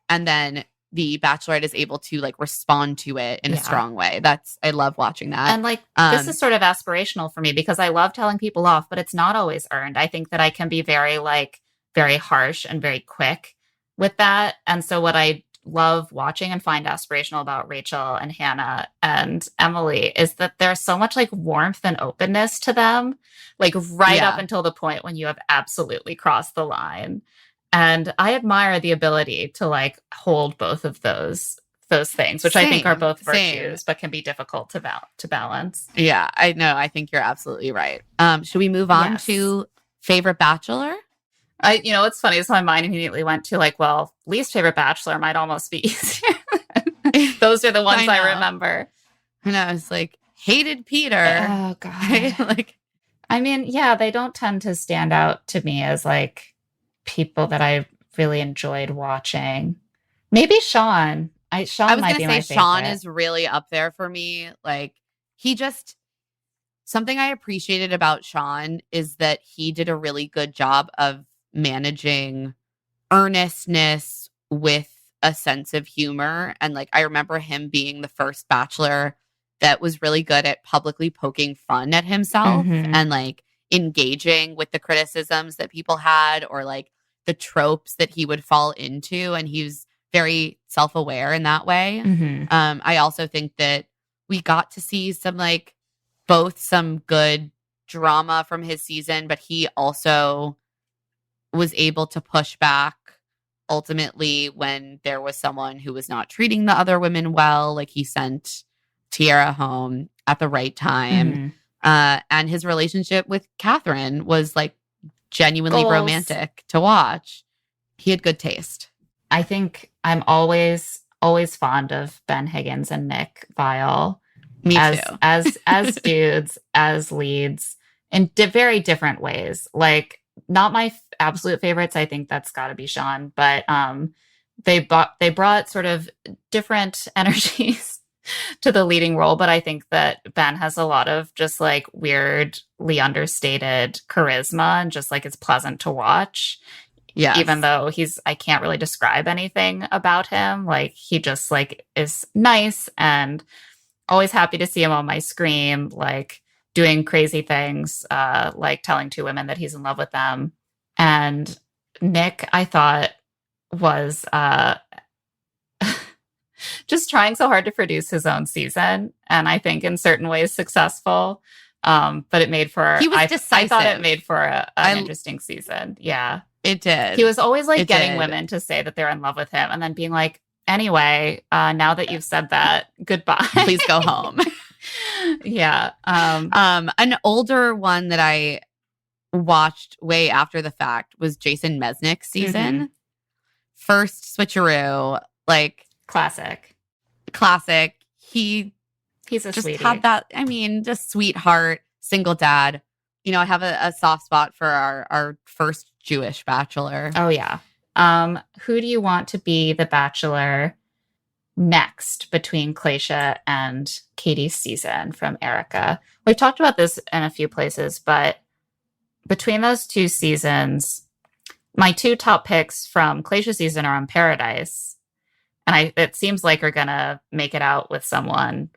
Speaker 1: and then the Bachelorette is able to respond to it in a strong way. I love watching that.
Speaker 2: And this is sort of aspirational for me because I love telling people off, but it's not always earned. I think that I can be very very harsh and very quick with that. And so what I love watching and find aspirational about Rachel and Hannah and Emily is that there's so much warmth and openness to them, up until the point when you have absolutely crossed the line. And I admire the ability to hold both of those things, which I think are both virtues, but can be difficult to balance.
Speaker 1: Yeah, I know. I think you're absolutely right. Should we move on to favorite Bachelor?
Speaker 2: What's funny is my mind immediately went to least favorite Bachelor might almost be easier. Those are the ones I remember.
Speaker 1: And I was hated Peter.
Speaker 2: Oh God. I mean, yeah, they don't tend to stand out to me as people that I really enjoyed watching. Maybe Sean. Sean might be my favorite.
Speaker 1: Sean is really up there for me. Something I appreciated about Sean is that he did a really good job of managing earnestness with a sense of humor. And like, I remember him being the first Bachelor that was really good at publicly poking fun at himself and like engaging with the criticisms that people had or like the tropes that he would fall into. And he was very self-aware in that way. I also think that we got to see some like both some good drama from his season, but he also was able to push back ultimately when there was someone who was not treating the other women well. Like he sent Tiara home at the right time. And his relationship with Catherine was like genuinely romantic to watch. He had good taste.
Speaker 2: I think I'm always fond of Ben Higgins and Nick Viall.
Speaker 1: Me too.
Speaker 2: As dudes, as leads in very different ways. Like not my absolute favorites. I think that's got to be Sean, but they brought sort of different energies to the leading role. But I think that Ben has a lot of just like weirdly understated charisma and just like it's pleasant to watch. Yeah. Even though I can't really describe anything about him. Like he just like is nice and always happy to see him on my screen, like doing crazy things, like telling two women that he's in love with them. And Nick, I thought, was just trying so hard to produce his own season. And I think in certain ways successful. But it made for,
Speaker 1: he was decisive.
Speaker 2: I thought it made for an interesting season. Yeah.
Speaker 1: It did.
Speaker 2: He was always like getting women to say that they're in love with him and then being like, anyway, now that you've said that, goodbye.
Speaker 1: Please go home.
Speaker 2: Yeah.
Speaker 1: An older one that I watched way after the fact was Jason Mesnick's season. First switcheroo, like
Speaker 2: classic.
Speaker 1: He's
Speaker 2: a
Speaker 1: just
Speaker 2: sweetie.
Speaker 1: had that. I mean, just sweetheart, single dad. You know, I have a soft spot for our first Jewish Bachelor.
Speaker 2: Oh yeah. Who do you want to be the Bachelor next between Klaysha and Katie's season from Erica? We've talked about this in a few places, but between those two seasons, my two top picks from Klaysha's season are on Paradise. And it seems like we're going to make it out with someone,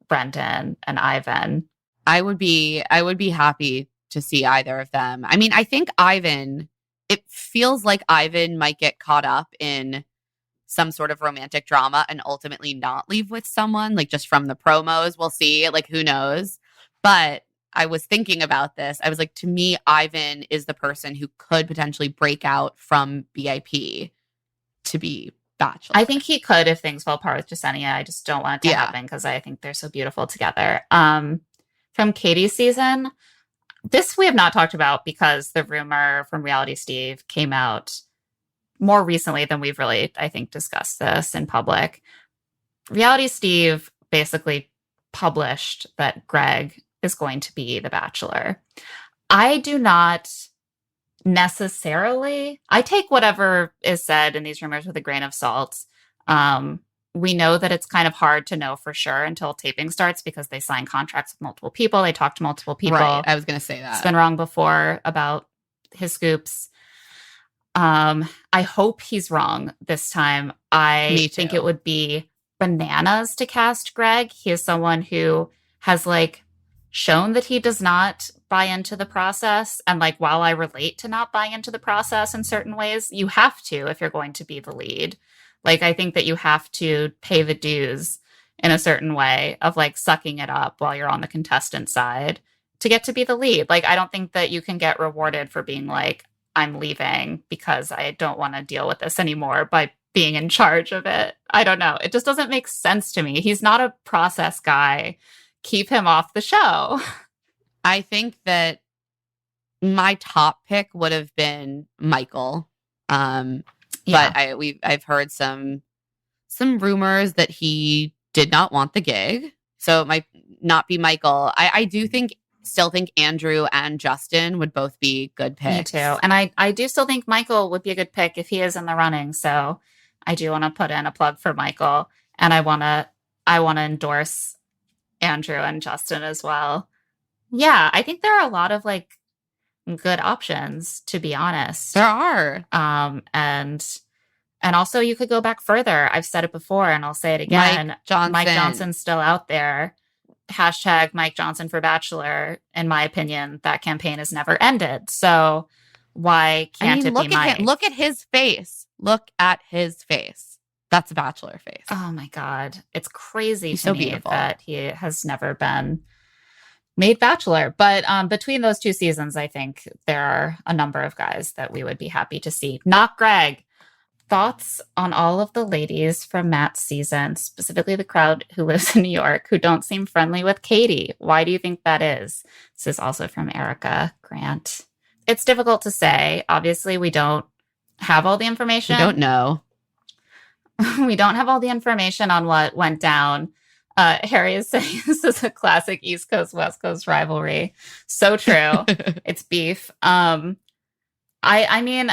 Speaker 2: Brendan and Ivan.
Speaker 1: I would be happy to see either of them. I mean, I think Ivan, it feels like Ivan might get caught up in some sort of romantic drama and ultimately not leave with someone, like just from the promos. We'll see, like who knows. But I was thinking about this. I was like, to me, Ivan is the person who could potentially break out from BIP to be Bachelor.
Speaker 2: I think he could if things fell apart with Jasenia. I just don't want it to happen because I think they're so beautiful together. From Katie's season, this we have not talked about because the rumor from Reality Steve came out more recently than we've really, I think, discussed this in public. Reality Steve basically published that Greg is going to be the Bachelor. I do not necessarily, I take whatever is said in these rumors with a grain of salt. We know that it's kind of hard to know for sure until taping starts because they sign contracts with multiple people. They talk to multiple people.
Speaker 1: Right. I was going to say that.
Speaker 2: It's been wrong before about his scoops. I hope he's wrong this time. I think it would be bananas to cast Greg. He is someone who has like shown that he does not buy into the process. And like, while I relate to not buying into the process in certain ways, you have to if you're going to be the lead. Like, I think that you have to pay the dues in a certain way of like sucking it up while you're on the contestant side to get to be the lead. Like, I don't think that you can get rewarded for being like, I'm leaving because I don't want to deal with this anymore by being in charge of it. I don't know. It just doesn't make sense to me. He's not a process guy. Keep him off the show.
Speaker 1: I think that my top pick would have been Michael. But I've heard some rumors that he did not want the gig. So it might not be Michael. I do still think Andrew and Justin would both be good picks.
Speaker 2: Me too. And I do still think Michael would be a good pick if he is in the running. So I do want to put in a plug for Michael. And I want to endorse Andrew and Justin as well. Yeah, I think there are a lot of like good options, to be honest.
Speaker 1: There are.
Speaker 2: And And also, you could go back further. I've said it before, and I'll say it again. Mike Johnson's still out there. Hashtag Mike Johnson for Bachelor. In my opinion, that campaign has never ended. So why can't it be Mike?
Speaker 1: Look at his face. Look at his face. That's a Bachelor face.
Speaker 2: Oh my God. It's crazy to me that he has never been made Bachelor. But between those two seasons, I think there are a number of guys that we would be happy to see. Not Greg. Thoughts on all of the ladies from Matt's season, specifically the crowd who lives in New York, who don't seem friendly with Katie? Why do you think that is? This is also from Erica Grant. It's difficult to say. Obviously, we don't have all the information.
Speaker 1: We don't know.
Speaker 2: We don't have all the information on what went down. Harry is saying this is a classic East Coast, West Coast rivalry. So true. It's beef. I mean,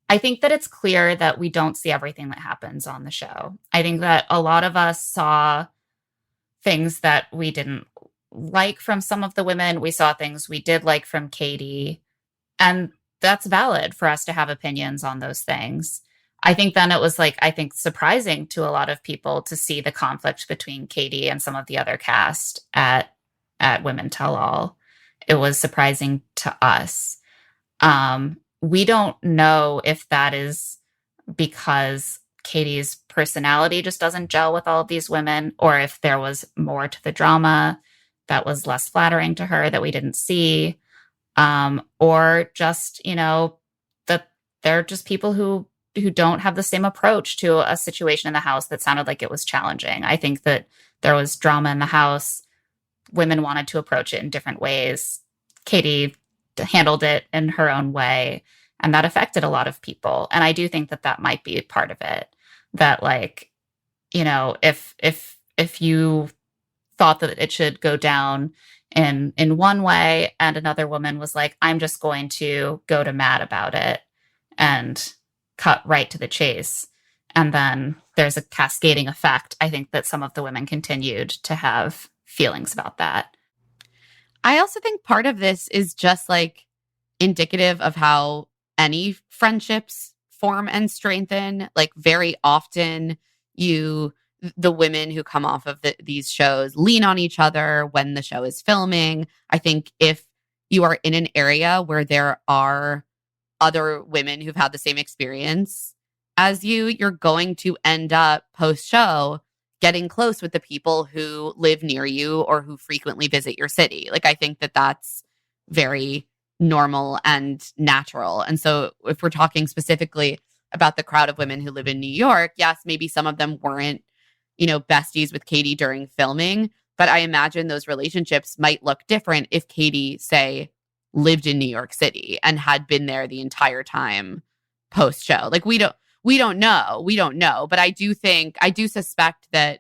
Speaker 2: I think that it's clear that we don't see everything that happens on the show. I think that a lot of us saw things that we didn't like from some of the women. We saw things we did like from Katie. And that's valid for us to have opinions on those things. I think then it was surprising to a lot of people to see the conflict between Katie and some of the other cast at Women Tell All. It was surprising to us. We don't know if that is because Katie's personality just doesn't gel with all of these women, or if there was more to the drama that was less flattering to her that we didn't see, or just, that they're just people who don't have the same approach to a situation in the house that sounded like it was challenging. I think that there was drama in the house. Women wanted to approach it in different ways. Katie handled it in her own way, and that affected a lot of people. And I do think that that might be part of it, that if you thought that it should go down in one way, and another woman was like, I'm just going to go to Matt about it and cut right to the chase, and then there's a cascading effect. I think that some of the women continued to have feelings about that.
Speaker 1: I also think part of this is just indicative of how any friendships form and strengthen. Very often the women who come off of these shows lean on each other when the show is filming. I think if you are in an area where there are other women who've had the same experience as you're going to end up post-show getting close with the people who live near you or who frequently visit your city. I think that that's very normal and natural. And so if we're talking specifically about the crowd of women who live in New York, yes, maybe some of them weren't, besties with Katie during filming, but I imagine those relationships might look different if Katie, say, lived in New York City and had been there the entire time post-show. We don't know. But I do suspect that,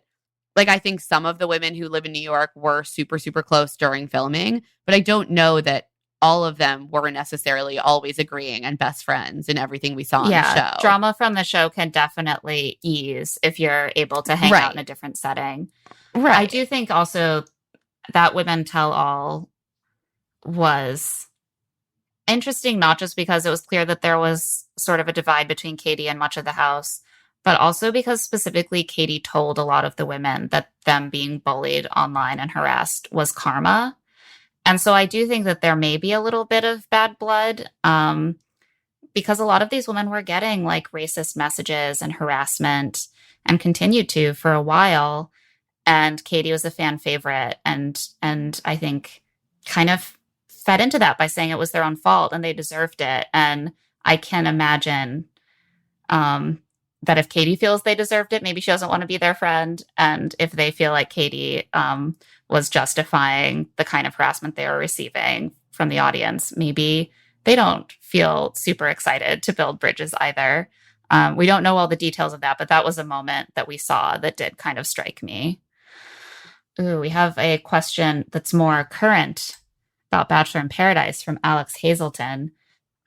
Speaker 1: I think some of the women who live in New York were super, super close during filming, but I don't know that all of them were necessarily always agreeing and best friends in everything we saw on the show.
Speaker 2: Drama from the show can definitely ease if you're able to hang out in a different setting.
Speaker 1: Right.
Speaker 2: I do think also that Women Tell All was interesting, not just because it was clear that there was sort of a divide between Katie and much of the house, but also because specifically Katie told a lot of the women that them being bullied online and harassed was karma. And so I do think that there may be a little bit of bad blood, because a lot of these women were getting racist messages and harassment and continued to for a while. And Katie was a fan favorite, and I think kind of fed into that by saying it was their own fault and they deserved it. And I can imagine that if Katie feels they deserved it, maybe she doesn't want to be their friend. And if they feel like Katie was justifying the kind of harassment they were receiving from the audience, maybe they don't feel super excited to build bridges either. We don't know all the details of that, but that was a moment that we saw that did kind of strike me. Ooh, we have a question that's more current about Bachelor in Paradise from Alex Hazelton.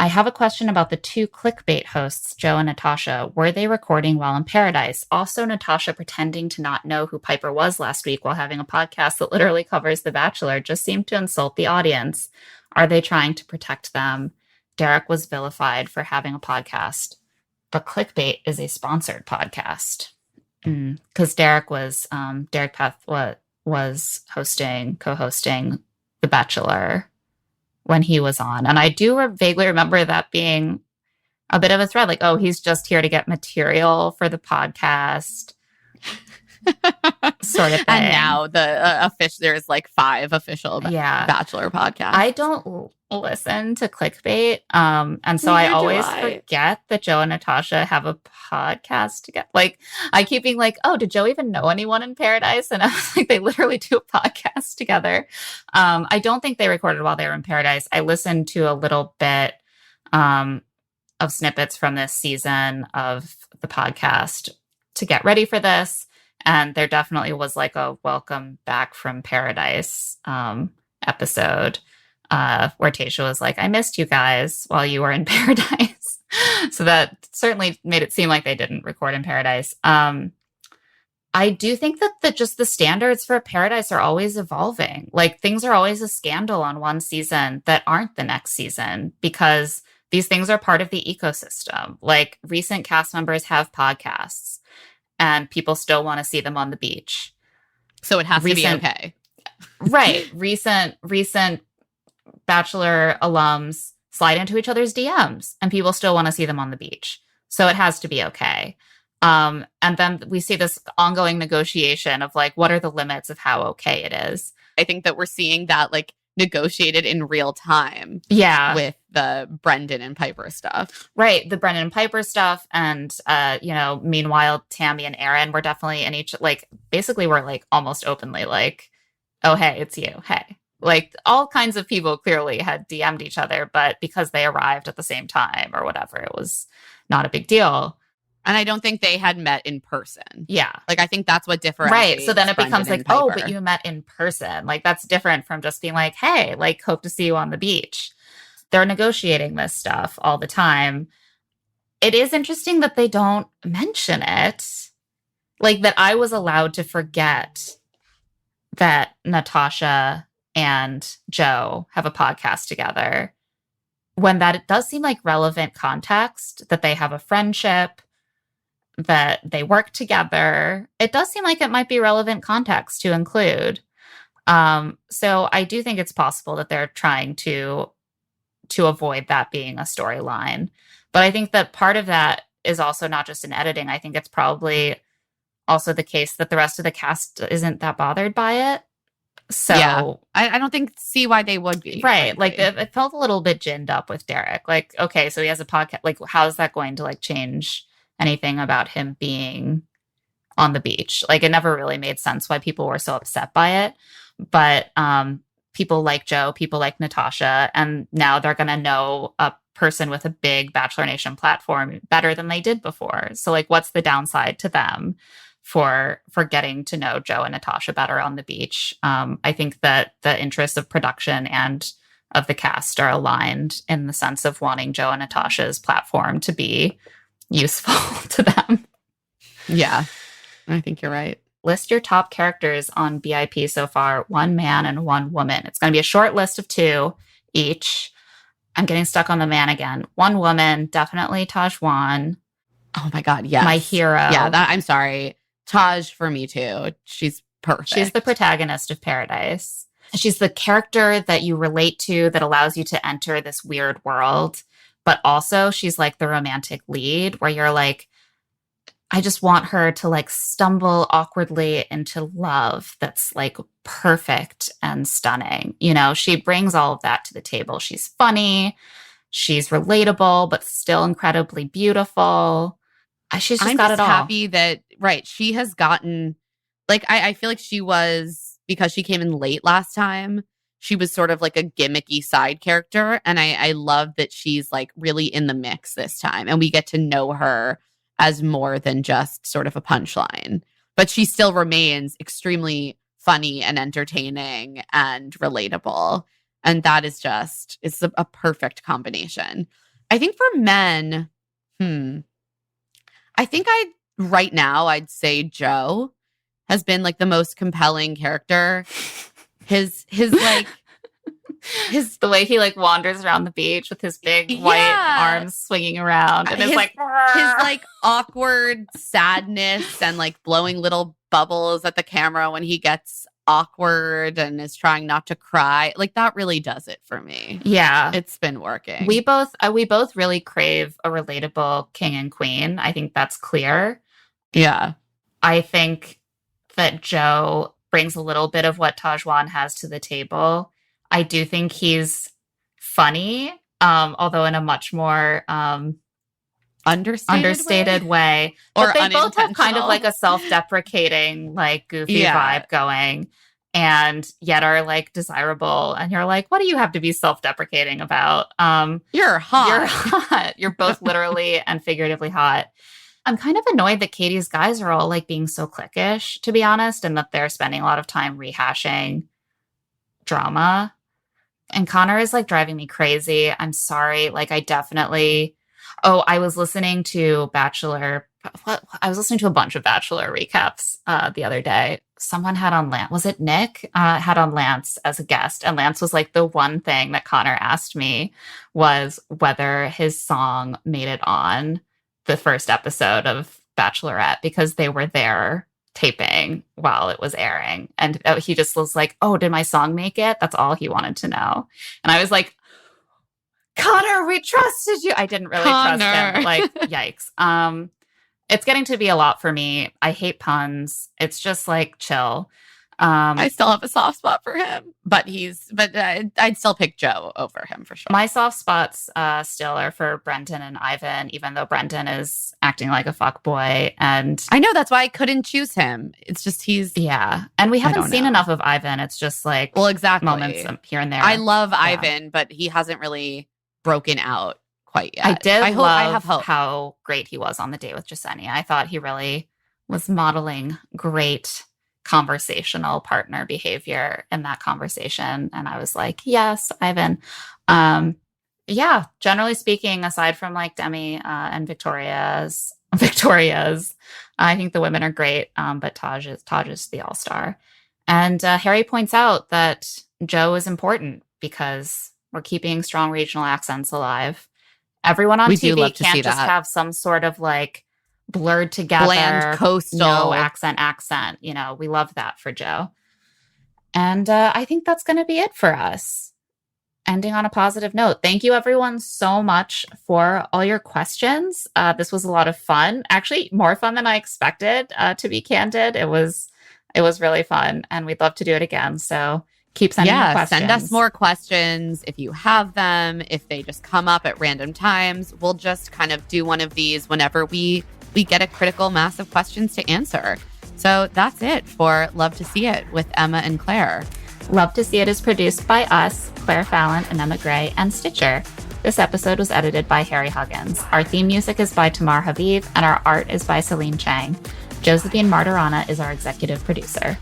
Speaker 2: I have a question about the two clickbait hosts, Joe and Natasha. Were they recording while in Paradise? Also, Natasha pretending to not know who Piper was last week while having a podcast that literally covers The Bachelor just seemed to insult the audience. Are they trying to protect them? Derek was vilified for having a podcast. but Clickbait is a sponsored podcast. Because Derek Peth was co-hosting The Bachelor when he was on. And I do vaguely remember that being a bit of a thread, like, oh, he's just here to get material for the podcast. Sort of thing.
Speaker 1: And now there's like 5 official Bachelor podcasts.
Speaker 2: I don't listen to Clickbait. And so I always forget that Joe and Natasha have a podcast together. Like, I keep being like, oh, did Joe even know anyone in Paradise? And I was like, they literally do a podcast together. I don't think they recorded while they were in Paradise. I listened to a little bit of snippets from this season of the podcast to get ready for this. And there definitely was like a welcome back from Paradise episode where Tayshia was like, I missed you guys while you were in Paradise. So that certainly made it seem like they didn't record in Paradise. I do think that just the standards for Paradise are always evolving. Like, things are always a scandal on one season that aren't the next season, because these things are part of the ecosystem. Like, recent cast members have podcasts, and people still want to see them on the beach.
Speaker 1: So it has to be okay.
Speaker 2: Right. Recent Bachelor alums slide into each other's DMs, and people still want to see them on the beach. So it has to be okay. And then we see this ongoing negotiation of like, what are the limits of how okay it is?
Speaker 1: I think that we're seeing that like negotiated in real time.
Speaker 2: Yeah.
Speaker 1: With the Brendan and Piper stuff.
Speaker 2: Right. The Brendan and Piper stuff. And, meanwhile, Tammy and Aaron were definitely in each, like, basically we're like almost openly like, oh, hey, it's you. Hey. Like, all kinds of people clearly had DM'd each other, but because they arrived at the same time or whatever, it was not a big deal.
Speaker 1: And I don't think they had met in person.
Speaker 2: Yeah.
Speaker 1: Like, I think that's what differentiates.
Speaker 2: Right. So then it
Speaker 1: Brendan
Speaker 2: becomes like,
Speaker 1: Piper.
Speaker 2: oh, but you met in person. Like, that's different from just being like, hey, like, hope to see you on the beach. They're negotiating this stuff all the time. It is interesting that they don't mention it. Like, that I was allowed to forget that Natasha and Joe have a podcast together, when that it does seem like relevant context, that they have a friendship, that they work together. It does seem like it might be relevant context to include. So I do think it's possible that they're trying to avoid that being a storyline. But I think that part of that is also not just in editing. I think it's probably also the case that the rest of the cast isn't that bothered by it. So
Speaker 1: yeah, I don't see why they would be.
Speaker 2: Right. Like, it felt a little bit ginned up with Derek. Like, okay, so he has a podcast. Like, how is that going to like change anything about him being on the beach? Like, it never really made sense why people were so upset by it. But people like Joe, people like Natasha, and now they're going to know a person with a big Bachelor Nation platform better than they did before. So like, what's the downside to them for getting to know Joe and Natasha better on the beach? I think that the interests of production and of the cast are aligned in the sense of wanting Joe and Natasha's platform to be useful to them.
Speaker 1: Yeah, I think you're right.
Speaker 2: List your top characters on BIP so far, 1 man and 1 woman. It's going to be a short list of 2 each. I'm getting stuck on the man again. 1 woman, definitely Tajwan.
Speaker 1: Oh my God, yes.
Speaker 2: My hero.
Speaker 1: Yeah, I'm sorry. Taj for me too. She's perfect.
Speaker 2: She's the protagonist of Paradise. She's the character that you relate to, that allows you to enter this weird world. But also she's like the romantic lead where you're like, I just want her to like stumble awkwardly into love that's like perfect and stunning. You know, she brings all of that to the table. She's funny. She's relatable, but still incredibly beautiful. She's just got it all.
Speaker 1: I'm happy that, right, she has gotten, like, I feel like she was, because she came in late last time, she was sort of like a gimmicky side character. And I love that she's like really in the mix this time. And we get to know her as more than just sort of a punchline. But she still remains extremely funny and entertaining and relatable. And that is just, it's a perfect combination. I think for men, I think right now I'd say Joe has been like the most compelling character. His like
Speaker 2: The way he like wanders around the beach with his big white arms swinging around, and his like
Speaker 1: awkward sadness and like blowing little bubbles at the camera when he gets awkward and is trying not to cry. Like that really does it for me.
Speaker 2: Yeah,
Speaker 1: it's been working.
Speaker 2: We both really crave a relatable king and queen. I think that's clear.
Speaker 1: Yeah,
Speaker 2: I think that Joe brings a little bit of what Tajwan has to the table. I do think he's funny, although in a much more understated way. But they both have kind of like a self-deprecating, like goofy vibe going, and yet are like desirable. And you're like, what do you have to be self-deprecating about?
Speaker 1: You're hot.
Speaker 2: You're hot. You're both literally and figuratively hot. I'm kind of annoyed that Katie's guys are all like being so cliquish, to be honest, and that they're spending a lot of time rehashing drama. And Connor is like driving me crazy. I'm sorry. Like I was listening to I was listening to a bunch of Bachelor recaps the other day. Someone had on Lance. Was it Nick? Had on Lance as a guest. And Lance was like, the one thing that Connor asked me was whether his song made it on the first episode of Bachelorette, because they were there taping while it was airing. And he just was like, oh, did my song make it? That's all he wanted to know. And I was like, Connor, we trusted you. I didn't really trust him. Like, yikes. It's getting to be a lot for me. I hate puns. It's just like chill.
Speaker 1: I still have a soft spot for him, but I'd still pick Joe over him for sure.
Speaker 2: My soft spots still are for Brendan and Ivan, even though Brendan is acting like a fuckboy. And
Speaker 1: I know that's why I couldn't choose him. It's just
Speaker 2: and we haven't seen enough of Ivan. It's just like
Speaker 1: exactly
Speaker 2: moments here and there.
Speaker 1: I love Ivan, but he hasn't really broken out quite yet.
Speaker 2: I have hope. How great he was on the date with Jasenia. I thought he really was modeling great conversational partner behavior in that conversation. And I was like, yes, Ivan. Generally speaking, aside from like Demi and Victoria's, I think the women are great. But Taj is the all-star. And Harry points out that Joe is important because we're keeping strong regional accents alive. Everyone on TV can't just have some sort of like blurred together,
Speaker 1: bland coastal,
Speaker 2: no accent. You know, we love that for Joe. And I think that's going to be it for us. Ending on a positive note. Thank you everyone so much for all your questions. This was a lot of fun. Actually, more fun than I expected, to be candid. It was really fun and we'd love to do it again. So keep sending questions.
Speaker 1: Send us more questions if you have them. If they just come up at random times, we'll just kind of do one of these whenever we get a critical mass of questions to answer. So that's it for Love to See It with Emma and Claire.
Speaker 2: Love to See It is produced by us, Claire Fallon and Emma Gray, and Stitcher. This episode was edited by Harry Huggins. Our theme music is by Tamar Habib, and our art is by Celine Chang. Josephine Martirana is our executive producer.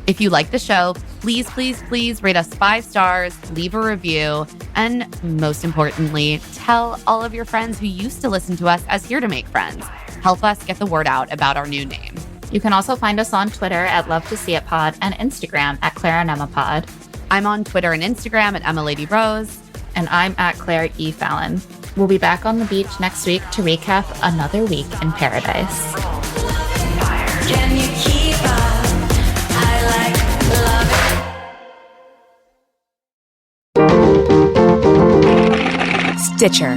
Speaker 1: If you like the show, please, please, please rate us 5 stars, leave a review, and most importantly, tell all of your friends who used to listen to us as Here to Make Friends. Help us get the word out about our new name.
Speaker 2: You can also find us on Twitter at Love to See It Pod and Instagram at Claire and Emma Pod.
Speaker 1: I'm on Twitter and Instagram at Emma Lady Rose.
Speaker 2: And I'm at Claire E. Fallon. We'll be back on the beach next week to recap another week in paradise.
Speaker 3: Can you keep up? I like love it.
Speaker 4: Stitcher.